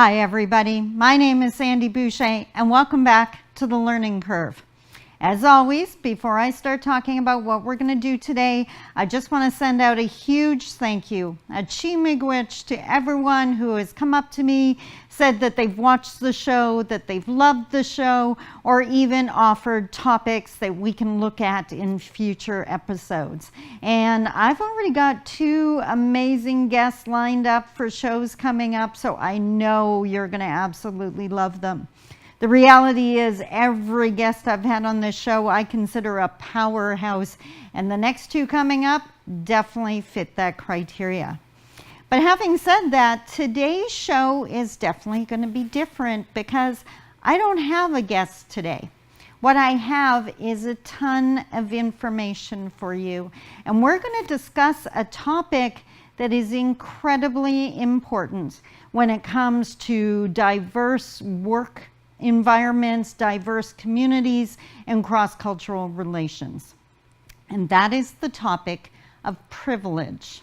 Hi everybody, my name is Sandy Boucher and welcome back to The Learning Curve. As always, before I start talking about what we're going to do today, I just want to send out a huge thank you, a chimigwich to everyone who has come up to me, said that they've watched the show, that they've loved the show, or even offered topics that we can look at in future episodes. And I've already got 2 amazing guests lined up for shows coming up, so I know you're going to absolutely love them. The reality is every guest I've had on this show I consider a powerhouse, and the next 2 coming up definitely fit that criteria. But having said that, today's show is definitely going to be different because I don't have a guest today. What I have is a ton of information for you, and we're going to discuss a topic that is incredibly important when it comes to diverse work environments, diverse communities, and cross-cultural relations. And that is the topic of privilege.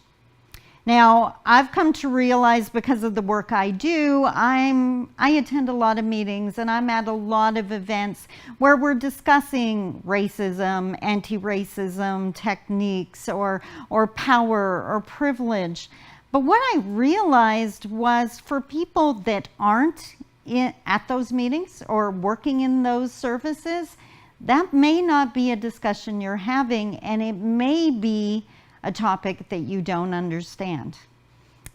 Now, I've come to realize because of the work I do, I attend a lot of meetings and I'm at a lot of events where we're discussing racism, anti-racism techniques, or power or privilege. But what I realized was for people that aren't at those meetings or working in those services, that may not be a discussion you're having, and it may be a topic that you don't understand.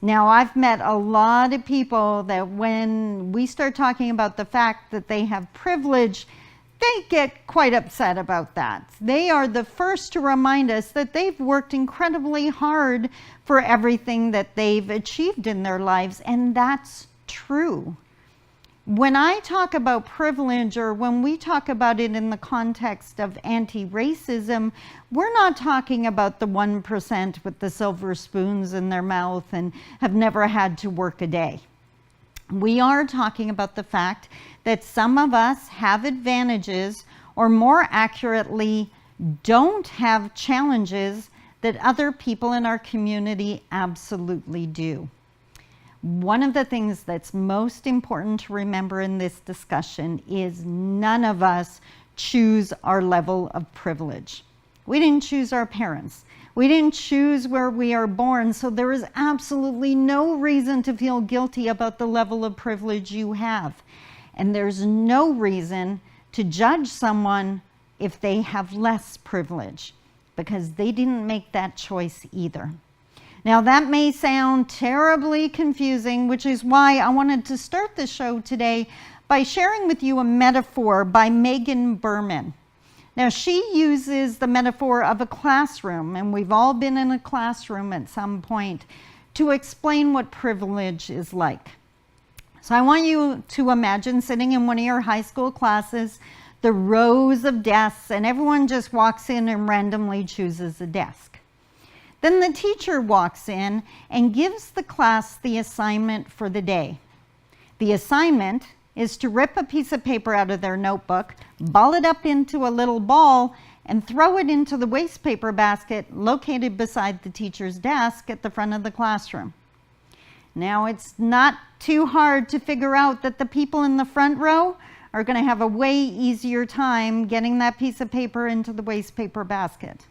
Now, I've met a lot of people that when we start talking about the fact that they have privilege, they get quite upset about that. They are the first to remind us that they've worked incredibly hard for everything that they've achieved in their lives, and that's true. When I talk about privilege, or when we talk about it in the context of anti-racism, we're not talking about the 1% with the silver spoons in their mouth and have never had to work a day. We are talking about the fact that some of us have advantages, or more accurately, don't have challenges that other people in our community absolutely do. One of the things that's most important to remember in this discussion is none of us choose our level of privilege. We didn't choose our parents. We didn't choose where we are born, so there is absolutely no reason to feel guilty about the level of privilege you have. And there's no reason to judge someone if they have less privilege, because they didn't make that choice either. Now, that may sound terribly confusing, which is why I wanted to start the show today by sharing with you a metaphor by Megan Berman. Now, she uses the metaphor of a classroom, and we've all been in a classroom at some point, to explain what privilege is like. So I want you to imagine sitting in one of your high school classes, the rows of desks, and everyone just walks in and randomly chooses a desk. Then the teacher walks in and gives the class the assignment for the day. The assignment is to rip a piece of paper out of their notebook, ball it up into a little ball, and throw it into the waste paper basket located beside the teacher's desk at the front of the classroom. Now, it's not too hard to figure out that the people in the front row are going to have a way easier time getting that piece of paper into the waste paper basket.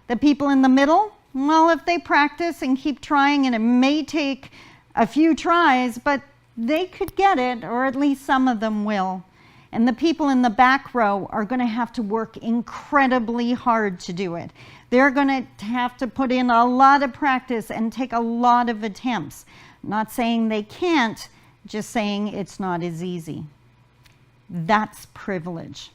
The people in the middle, well, if they practice and keep trying, and it may take a few tries, but they could get it, or at least some of them will. And the people in the back row are going to have to work incredibly hard to do it. They're going to have to put in a lot of practice and take a lot of attempts. I'm not saying they can't, just saying it's not as easy. That's privilege.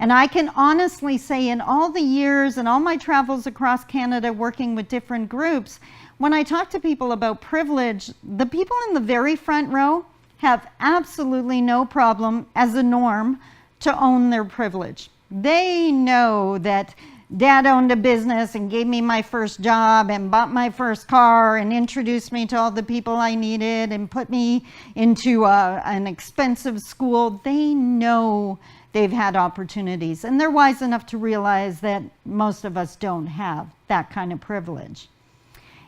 And I can honestly say in all the years and all my travels across Canada working with different groups, when I talk to people about privilege, the people in the very front row have absolutely no problem as a norm to own their privilege. They know that Dad owned a business and gave me my first job and bought my first car and introduced me to all the people I needed and put me into an expensive school. They know they've had opportunities, and they're wise enough to realize that most of us don't have that kind of privilege.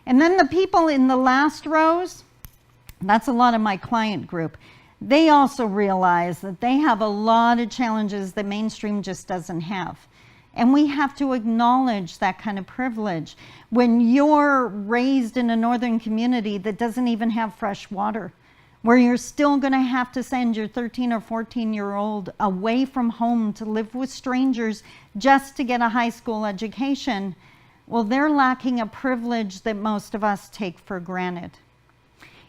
And then the people in the last rows, that's a lot of my client group. they also realize that they have a lot of challenges that mainstream just doesn't have. And we have to acknowledge that kind of privilege. When you're raised in a northern community that doesn't even have fresh water, where you're still going to have to send your 13 or 14-year-old away from home to live with strangers just to get a high school education, well, they're lacking a privilege that most of us take for granted.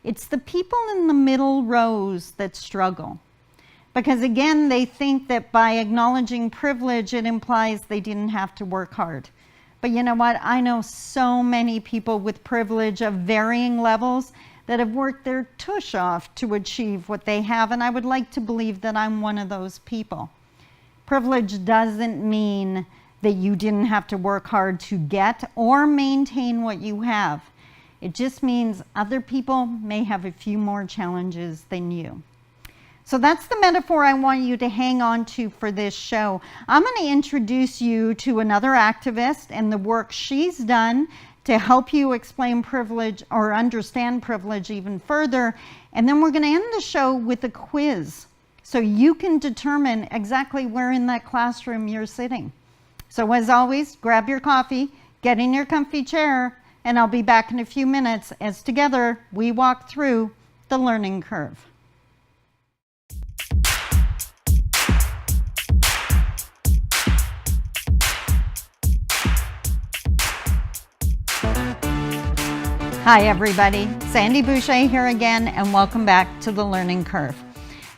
It's the people in the middle rows that struggle. Because again, they think that by acknowledging privilege, it implies they didn't have to work hard. But you know what? I know so many people with privilege of varying levels that have worked their tush off to achieve what they have, and I would like to believe that I'm one of those people. Privilege doesn't mean that you didn't have to work hard to get or maintain what you have. It just means other people may have a few more challenges than you. So that's the metaphor I want you to hang on to for this show. I'm going to introduce you to another activist and the work she's done to help you explain privilege or understand privilege even further. And then we're going to end the show with a quiz so you can determine exactly where in that classroom you're sitting. So as always, grab your coffee, get in your comfy chair, and I'll be back in a few minutes as together we walk through the learning curve. Hi everybody, Sandy Boucher here again, and welcome back to the Learning Curve.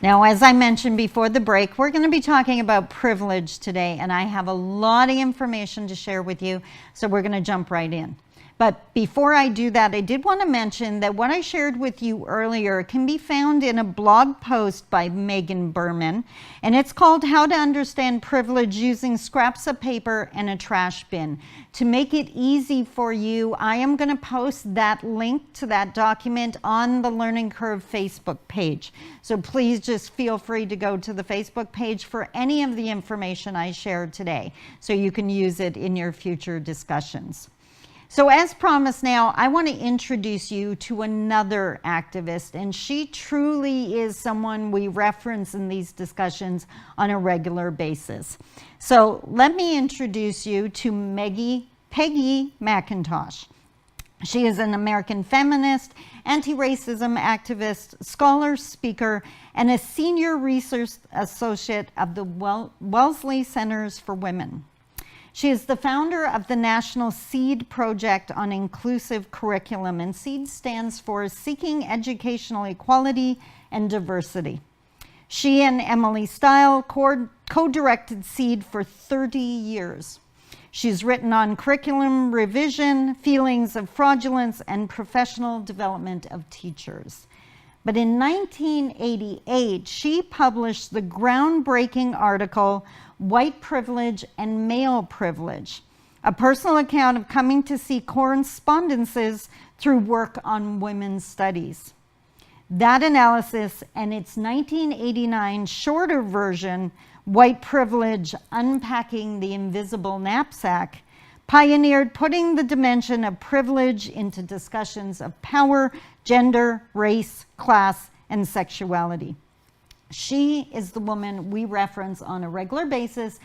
Now, as I mentioned before the break, we're going to be talking about privilege today, and I have a lot of information to share with you, so we're going to jump right in. But before I do that, I did want to mention that what I shared with you earlier can be found in a blog post by Megan Berman, and it's called How to Understand Privilege Using Scraps of Paper and a Trash Bin. To make it easy for you, I am going to post that link to that document on the Learning Curve Facebook page. So please just feel free to go to the Facebook page for any of the information I shared today, so you can use it in your future discussions. So as promised now, I want to introduce you to another activist, and she truly is someone we reference in these discussions on a regular basis. So let me introduce you to Peggy McIntosh. She is an American feminist, anti-racism activist, scholar, speaker, and a senior research associate of the Wellesley Centers for Women. She is the founder of the National SEED Project on Inclusive Curriculum, and SEED stands for Seeking Educational Equality and Diversity. She and Emily Stile co-directed SEED for 30 years. She's written on curriculum revision, feelings of fraudulence, and professional development of teachers. But in 1988, she published the groundbreaking article, White Privilege and Male Privilege, a personal account of coming to see correspondences through work on women's studies. That analysis and its 1989 shorter version, White Privilege, Unpacking the Invisible Knapsack, pioneered putting the dimension of privilege into discussions of power, gender, race, class, and sexuality. She is the woman we reference on a regular basis,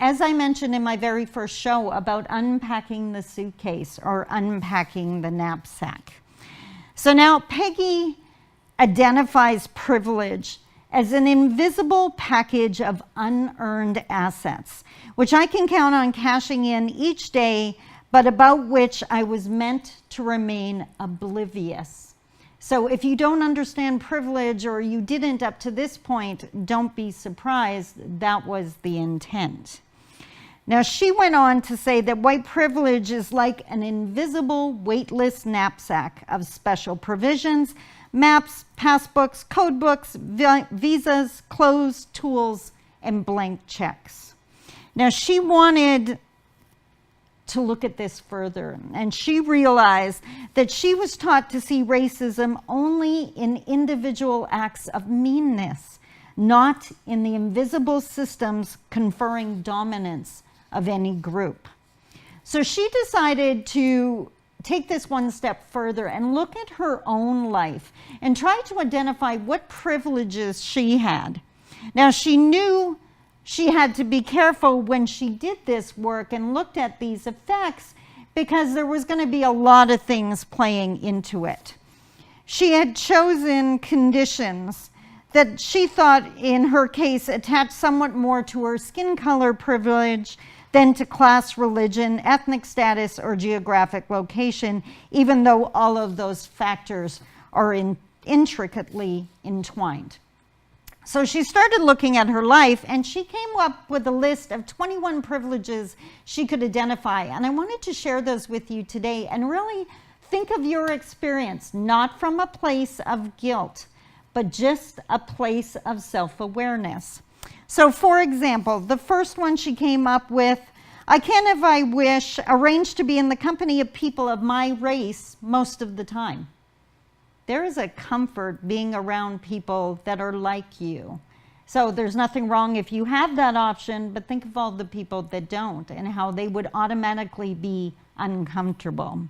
as I mentioned in my very first show about unpacking the suitcase or unpacking the knapsack. So now Peggy identifies privilege as an invisible package of unearned assets, which I can count on cashing in each day, but about which I was meant to remain oblivious. So if you don't understand privilege, or you didn't up to this point, don't be surprised. That was the intent. Now, she went on to say that white privilege is like an invisible, weightless knapsack of special provisions, maps, passbooks, codebooks, visas, clothes, tools, and blank checks. Now, she wanted to look at this further, and she realized that she was taught to see racism only in individual acts of meanness, not in the invisible systems conferring dominance of any group. So she decided to take this one step further and look at her own life and try to identify what privileges she had. Now, she knew she had to be careful when she did this work and looked at these effects because there was going to be a lot of things playing into it. She had chosen conditions that she thought, in her case, attached somewhat more to her skin color privilege than to class, religion, ethnic status, or geographic location, even though all of those factors are intricately entwined. So she started looking at her life, and she came up with a list of 21 privileges she could identify. And I wanted to share those with you today and really think of your experience, not from a place of guilt, but just a place of self-awareness. So for example, the first one she came up with, I can, if I wish, arrange to be in the company of people of my race most of the time. There is a comfort being around people that are like you. So there's nothing wrong if you have that option, but think of all the people that don't and how they would automatically be uncomfortable.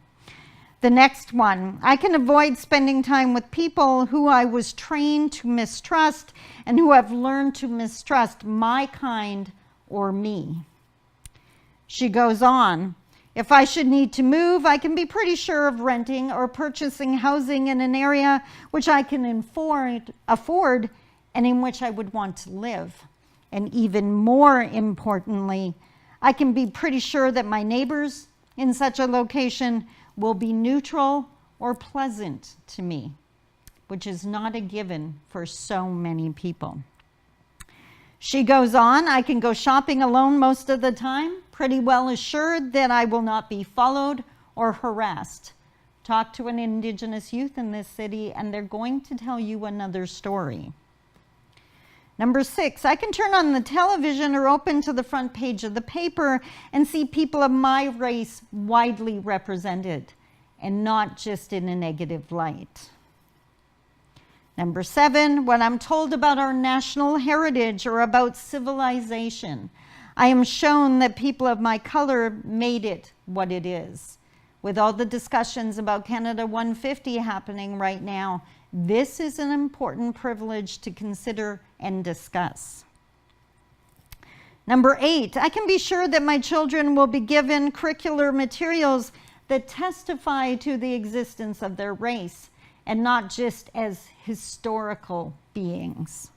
The next one, I can avoid spending time with people who I was trained to mistrust and who have learned to mistrust my kind or me. She goes on, if I should need to move, I can be pretty sure of renting or purchasing housing in an area which I can afford and in which I would want to live. And even more importantly, I can be pretty sure that my neighbors in such a location will be neutral or pleasant to me, which is not a given for so many people. She goes on, I can go shopping alone most of the time, pretty well assured that I will not be followed or harassed. Talk to an Indigenous youth in this city and they're going to tell you another story. Number 6, I can turn on the television or open to the front page of the paper and see people of my race widely represented and not just in a negative light. Number 7, when I'm told about our national heritage or about civilization, I am shown that people of my color made it what it is. With all the discussions about Canada 150 happening right now, this is an important privilege to consider and discuss. Number 8, I can be sure that my children will be given curricular materials that testify to the existence of their race and not just as historical beings.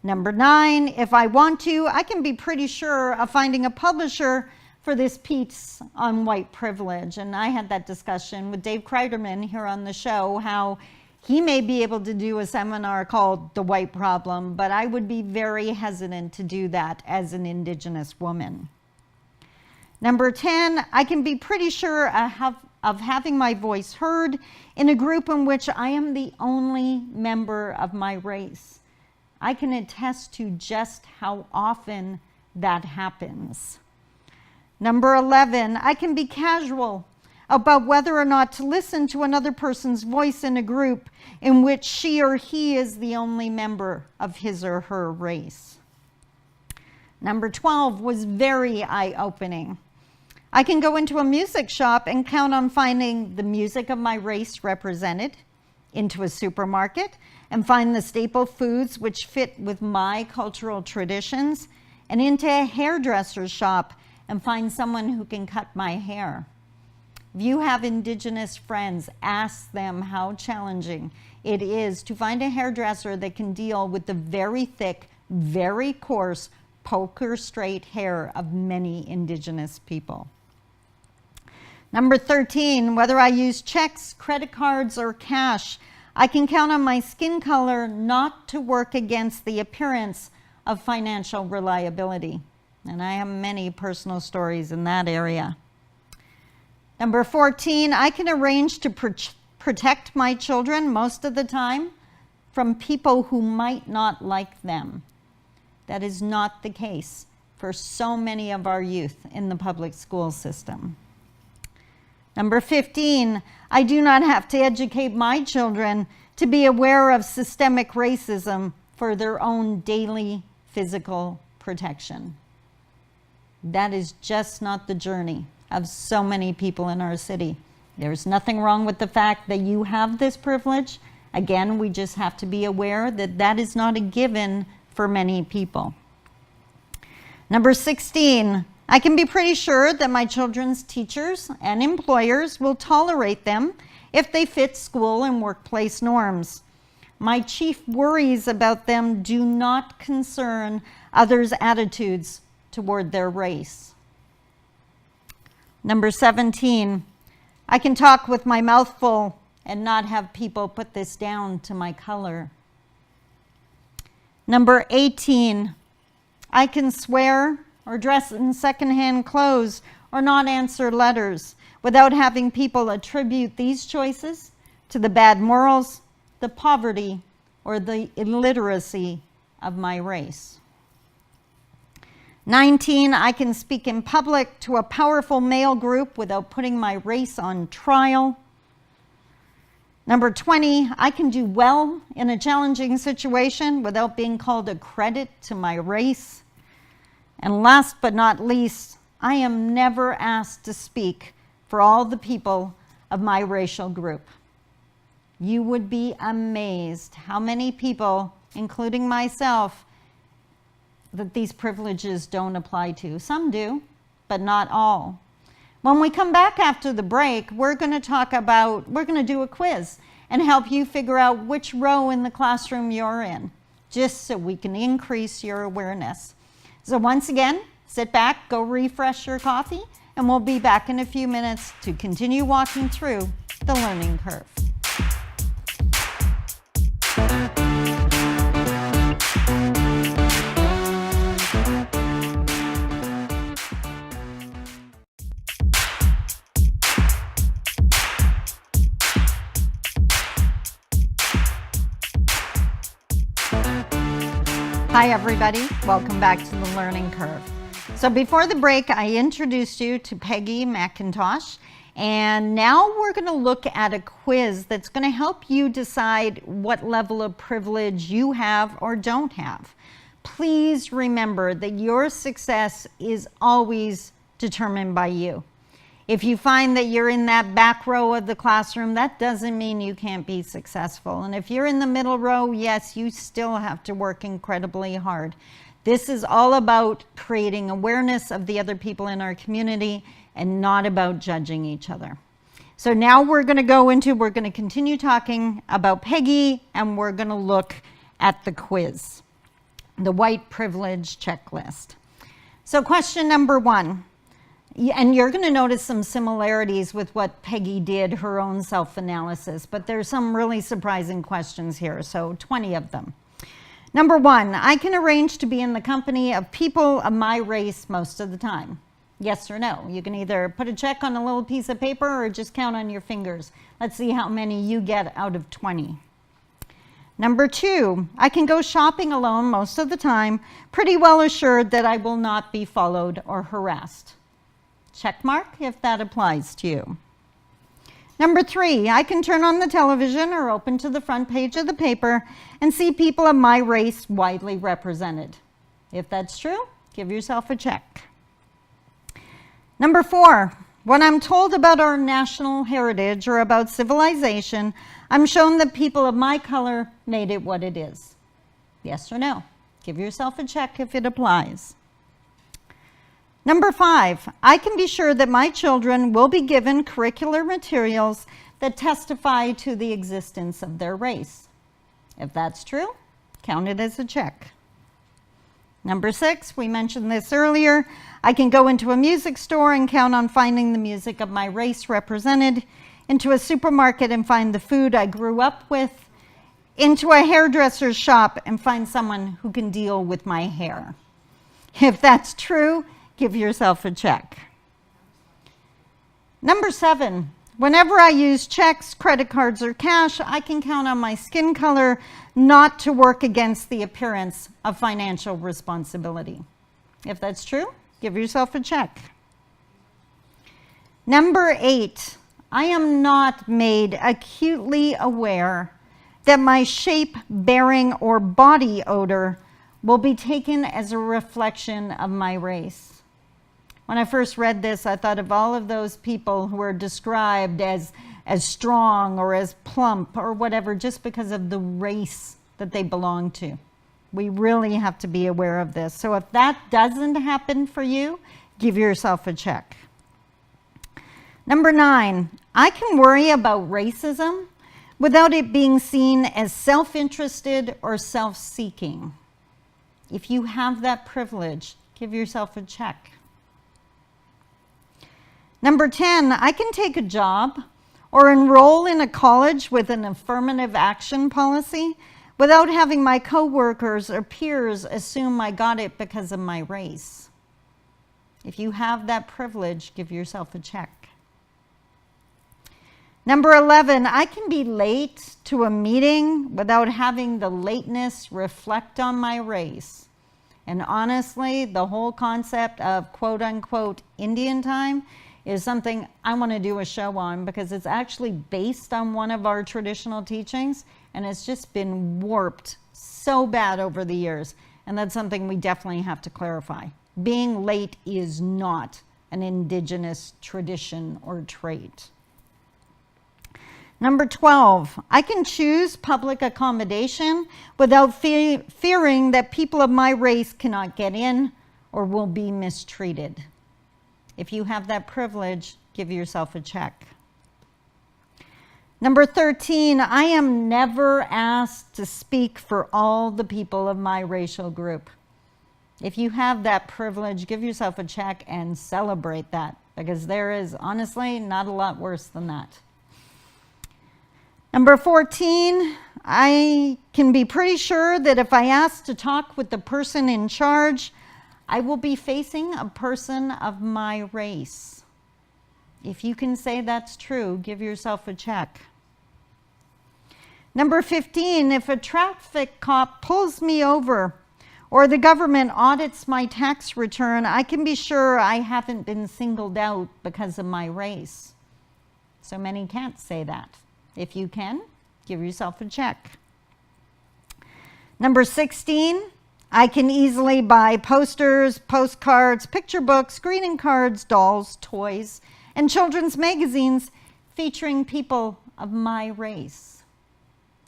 Number 9, if I want to, I can be pretty sure of finding a publisher for this piece on white privilege. And I had that discussion with Dave Kreiderman here on the show, how he may be able to do a seminar called The White Problem, but I would be very hesitant to do that as an Indigenous woman. Number 10, I can be pretty sure of having my voice heard in a group in which I am the only member of my race. I can attest to just how often that happens. Number 11, I can be casual about whether or not to listen to another person's voice in a group in which she or he is the only member of his or her race. Number 12 was very eye-opening. I can go into a music shop and count on finding the music of my race represented, into a supermarket and find the staple foods which fit with my cultural traditions, and into a hairdresser's shop and find someone who can cut my hair. If you have Indigenous friends, ask them how challenging it is to find a hairdresser that can deal with the very thick, very coarse, poker straight hair of many Indigenous people. Number 13, whether I use checks, credit cards, or cash, I can count on my skin color not to work against the appearance of financial reliability. And I have many personal stories in that area. Number 14, I can arrange to protect my children most of the time from people who might not like them. That is not the case for so many of our youth in the public school system. Number 15, I do not have to educate my children to be aware of systemic racism for their own daily physical protection. That is just not the journey of so many people in our city. There's nothing wrong with the fact that you have this privilege. Again, we just have to be aware that that is not a given for many people. Number 16, I can be pretty sure that my children's teachers and employers will tolerate them if they fit school and workplace norms. My chief worries about them do not concern others' attitudes toward their race. Number 17, I can talk with my mouth full and not have people put this down to my color. Number 18, I can swear or dress in secondhand clothes or not answer letters without having people attribute these choices to the bad morals, the poverty, or the illiteracy of my race. 19, I can speak in public to a powerful male group without putting my race on trial. Number 20, I can do well in a challenging situation without being called a credit to my race. And last but not least, I am never asked to speak for all the people of my racial group. You would be amazed how many people, including myself, that these privileges don't apply to. Some do, but not all. When we come back after the break, we're going to do a quiz and help you figure out which row in the classroom you're in, just so we can increase your awareness. So once again, sit back, go refresh your coffee, and we'll be back in a few minutes to continue walking through the learning curve. Hi everybody, welcome back to the Learning Curve. So before the break, I introduced you to Peggy McIntosh, and now we're going to look at a quiz that's going to help you decide what level of privilege you have or don't have. Please remember that your success is always determined by you. If you find that you're in that back row of the classroom, that doesn't mean you can't be successful. And if you're in the middle row, yes, you still have to work incredibly hard. This is all about creating awareness of the other people in our community and not about judging each other. So now we're going to continue talking about Peggy, and we're going to look at the quiz, the white privilege checklist. So question number 1. And you're going to notice some similarities with what Peggy did, her own self-analysis, but there's some really surprising questions here, so 20 of them. Number 1, I can arrange to be in the company of people of my race most of the time. Yes or no? You can either put a check on a little piece of paper or just count on your fingers. Let's see how many you get out of 20. Number 2, I can go shopping alone most of the time, pretty well assured that I will not be followed or harassed. Check mark if that applies to you. Number 3, I can turn on the television or open to the front page of the paper and see people of my race widely represented. If that's true, give yourself a check. Number 4, when I'm told about our national heritage or about civilization, I'm shown that people of my color made it what it is. Yes or no? Give yourself a check if it applies. Number 5, I can be sure that my children will be given curricular materials that testify to the existence of their race. If that's true, count it as a check. Number 6, we mentioned this earlier, I can go into a music store and count on finding the music of my race represented, into a supermarket and find the food I grew up with, into a hairdresser's shop and find someone who can deal with my hair. If that's true, give yourself a check. Number 7, whenever I use checks, credit cards, or cash, I can count on my skin color not to work against the appearance of financial responsibility. If that's true, give yourself a check. Number 8, I am not made acutely aware that my shape, bearing, or body odor will be taken as a reflection of my race. When I first read this, I thought of all of those people who are described as strong or as plump or whatever, just because of the race that they belong to. We really have to be aware of this. So if that doesn't happen for you, give yourself a check. Number 9, I can worry about racism without it being seen as self-interested or self-seeking. If you have that privilege, give yourself a check. Number 10, I can take a job or enroll in a college with an affirmative action policy without having my coworkers or peers assume I got it because of my race. If you have that privilege, give yourself a check. Number 11, I can be late to a meeting without having the lateness reflect on my race. And honestly, the whole concept of quote unquote Indian time is something I want to do a show on, because it's actually based on one of our traditional teachings, and it's just been warped so bad over the years. And that's something we definitely have to clarify. Being late is not an indigenous tradition or trait. Number 12, I can choose public accommodation without fearing that people of my race cannot get in or will be mistreated. If you have that privilege, give yourself a check. Number 13, I am never asked to speak for all the people of my racial group. If you have that privilege, give yourself a check and celebrate that, because there is honestly not a lot worse than that. Number 14, I can be pretty sure that if I ask to talk with the person in charge, I will be facing a person of my race. If you can say that's true, give yourself a check. Number 15, if a traffic cop pulls me over or the government audits my tax return, I can be sure I haven't been singled out because of my race. So many can't say that. If you can, give yourself a check. Number 16, I can easily buy posters, postcards, picture books, greeting cards, dolls, toys, and children's magazines featuring people of my race.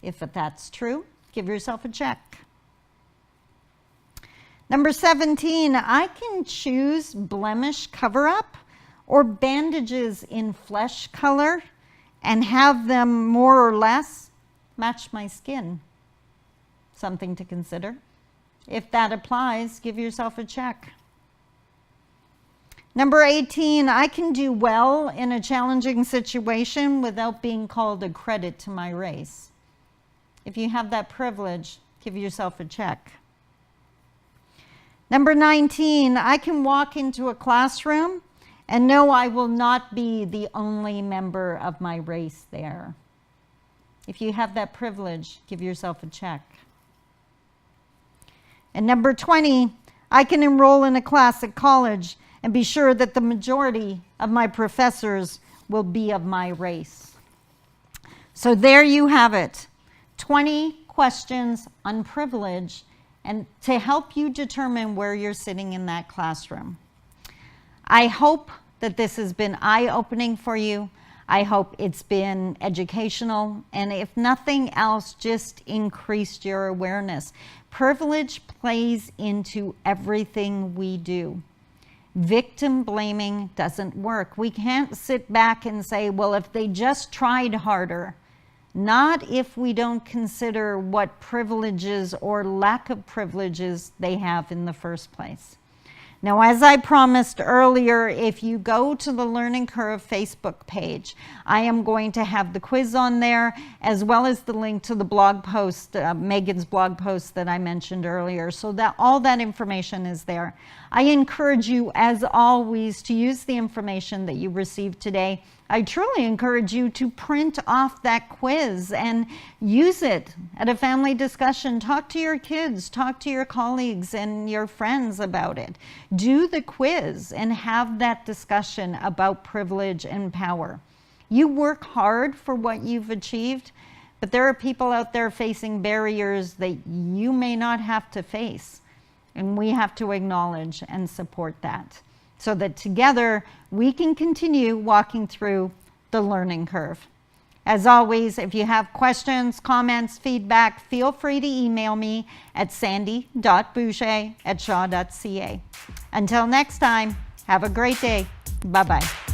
If that's true, give yourself a check. Number 17, I can choose blemish cover-up or bandages in flesh color and have them more or less match my skin. Something to consider. If that applies, give yourself a check. Number 18, I can do well in a challenging situation without being called a credit to my race. If you have that privilege, give yourself a check. Number 19, I can walk into a classroom and know I will not be the only member of my race there. If you have that privilege, give yourself a check. And number 20, I can enroll in a class at college and be sure that the majority of my professors will be of my race. So there you have it, 20 questions on privilege, and to help you determine where you're sitting in that classroom. I hope that this has been eye-opening for you. I hope it's been educational, and if nothing else, just increased your awareness. Privilege plays into everything we do. Victim blaming doesn't work. We can't sit back and say, well, if they just tried harder. Not if we don't consider what privileges or lack of privileges they have in the first place. Now, as I promised earlier, if you go to the Learning Curve Facebook page, I am going to have the quiz on there, as well as the link to the blog post, Megan's blog post that I mentioned earlier, so that all that information is there. I encourage you, as always, to use the information that you received today. I truly encourage you to print off that quiz and use it at a family discussion. Talk to your kids, talk to your colleagues and your friends about it. Do the quiz and have that discussion about privilege and power. You work hard for what you've achieved, but there are people out there facing barriers that you may not have to face, and we have to acknowledge and support that. so that together we can continue walking through the learning curve. As always, if you have questions, comments, feedback, feel free to email me at sandy.boucher@shaw.ca. Until next time, have a great day. Bye-bye.